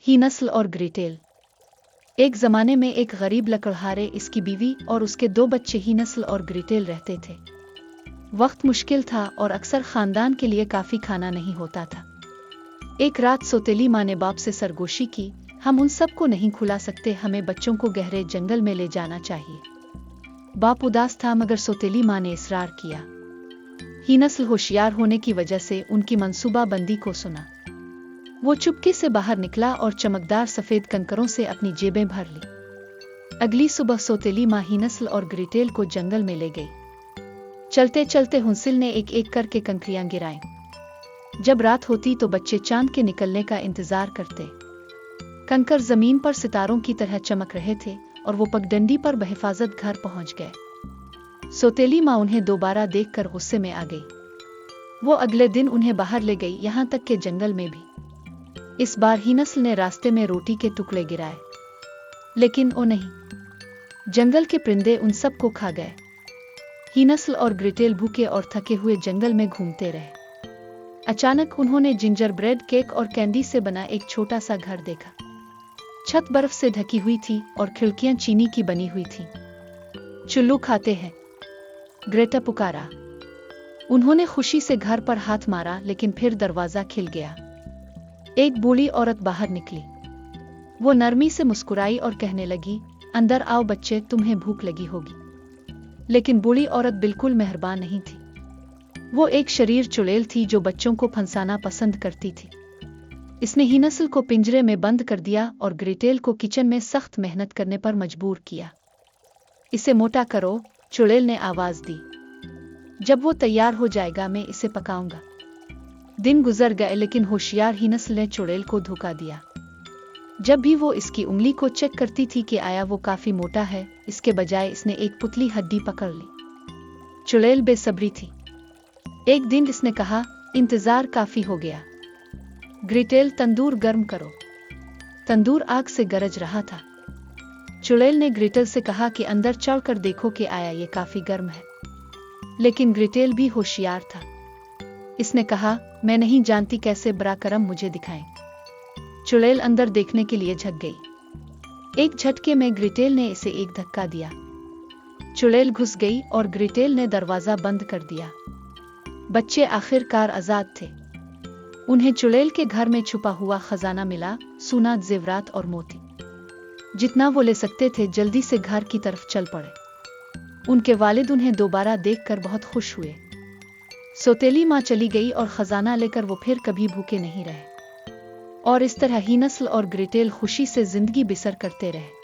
ही नस्ल और ग्रेटेल। एक जमाने में एक गरीब लकड़हारे, इसकी बीवी और उसके 2 बच्चे ही नस्ल और ग्रेटेल रहते थे। वक्त मुश्किल था और अक्सर खानदान के लिए काफी खाना नहीं होता था। एक रात सौतेली माँ ने बाप से सरगोशी की, हम उन सबको नहीं खुला सकते, हमें बच्चों को गहरे जंगल में ले जाना चाहिए। बाप उदास था मगर सौतेली माँ ने इसरार किया। ही नस्ल होशियार होने की वजह से उनकी मंसूबाबंदी को सुना। वो चुपके से बाहर निकला और चमकदार सफेद कंकरों से अपनी जेबें भर ली। अगली सुबह सौतेली माँ ही नस्ल और ग्रेटेल को जंगल में ले गई। चलते चलते हुंसिल ने एक एक करके कंकरियां गिराईं। जब रात होती तो बच्चे चांद के निकलने का इंतजार करते। कंकर जमीन पर सितारों की तरह चमक रहे थे और वो पगडंडी पर बहिफाजत घर पहुंच गए। सौतेली माँ उन्हें दोबारा देखकर गुस्से में आ गई। वो अगले दिन उन्हें बाहर ले गई, यहाँ तक के जंगल में भी। इस बार ही नस्ल ने रास्ते में रोटी के टुकड़े गिराए, लेकिन ओ नहीं, जंगल के परिंदे उन सब को खा गए। ही नस्ल और ग्रेटेल भूखे और थके हुए जंगल में घूमते रहे। अचानक उन्होंने जिंजर ब्रेड, केक और कैंडी से बना एक छोटा सा घर देखा। छत बर्फ से ढकी हुई थी और खिड़कियां चीनी की बनी हुई थी। चुल्लू खाते हैं, ग्रेटा पुकारा। उन्होंने खुशी से घर पर हाथ मारा, लेकिन फिर दरवाजा खिल गया। एक बूढ़ी औरत बाहर निकली। वो नरमी से मुस्कुराई और कहने लगी, अंदर आओ बच्चे, तुम्हें भूख लगी होगी। लेकिन बूढ़ी औरत बिल्कुल मेहरबान नहीं थी। वो एक शरीर चुड़ैल थी जो बच्चों को फंसाना पसंद करती थी। इसने ही नस्ल को पिंजरे में बंद कर दिया और ग्रेटेल को किचन में सख्त मेहनत करने पर मजबूर किया। इसे मोटा करो, चुड़ैल ने आवाज दी। जब वो तैयार हो जाएगा मैं इसे पकाऊंगा। दिन गुजर गए, लेकिन होशियार ही नस्ल ने चुड़ैल को धोखा दिया। जब भी वो इसकी उंगली को चेक करती थी कि आया वो काफी मोटा है, इसके बजाय इसने एक पुतली हड्डी पकड़ ली। चुड़ैल बेसब्री थी। एक दिन इसने कहा, इंतजार काफी हो गया। ग्रेटेल, तंदूर गर्म करो। तंदूर आग से गरज रहा था। चुड़ैल ने ग्रेटेल से कहा कि अंदर चढ़कर देखो कि आया ये काफी गर्म है। लेकिन ग्रेटेल भी होशियार था। इसने कहा, मैं नहीं जानती कैसे बड़ा करम मुझे दिखाएं। चुड़ैल अंदर देखने के लिए झक गई। एक झटके में ग्रेटेल ने इसे एक धक्का दिया। चुड़ैल घुस गई और ग्रेटेल ने दरवाजा बंद कर दिया। बच्चे आखिरकार आजाद थे। उन्हें चुड़ैल के घर में छुपा हुआ खजाना मिला, सोना, जेवरात और मोती। जितना वो ले सकते थे जल्दी से घर की तरफ चल पड़े। उनके वालिद उन्हें दोबारा देखकर बहुत खुश हुए। सौतेली माँ चली गई और खजाना लेकर वो फिर कभी भूखे नहीं रहे। और इस तरह ही नस्ल और ग्रेटेल खुशी से जिंदगी बसर करते रहे।